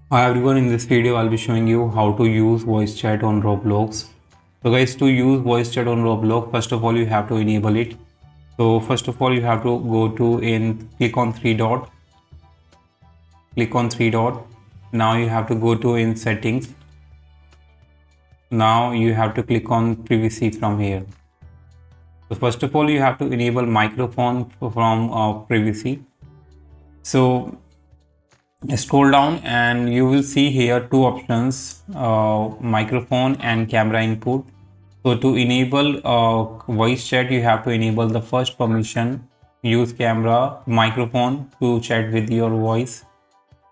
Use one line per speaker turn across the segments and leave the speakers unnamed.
Hi everyone, in this video I'll be showing you how to use voice chat on Roblox. So guys, to use voice chat on Roblox, first of all you have to enable it. So first of all you have to go to click on three dot. Now you have to go to in settings. Now you have to click on privacy from here. So first of all you have to enable microphone from privacy. So scroll down and you will see here two options, microphone and camera input. So to enable voice chat, you have to enable the first permission, use camera microphone to chat with your voice.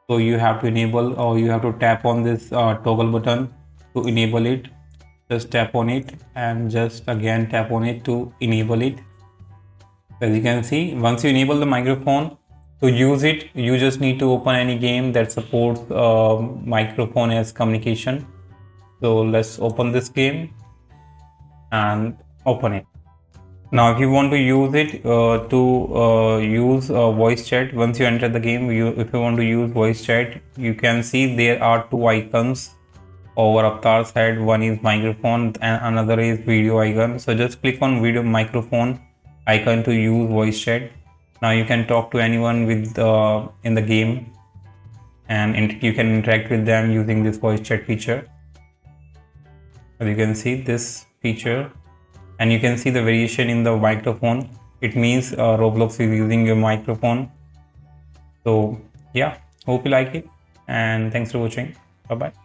So you have to enable, or you have to tap on this toggle button to enable it. Just tap on it and just again tap on it to enable it. As you can see, once you enable the microphone, to use it you just need to open any game that supports microphone as communication. So let's open this game and open it. Now if you want to use it to use voice chat, once you enter the game, if you want to use voice chat, you can see there are two icons over avatar's head. One is microphone and another is video icon. So just click on video microphone icon to use voice chat. Now you can talk to anyone with in the game, and you can interact with them using this voice chat feature. As you can see this feature, and you can see the variation in the microphone. It means Roblox is using your microphone. So yeah, hope you like it, and thanks for watching. Bye bye.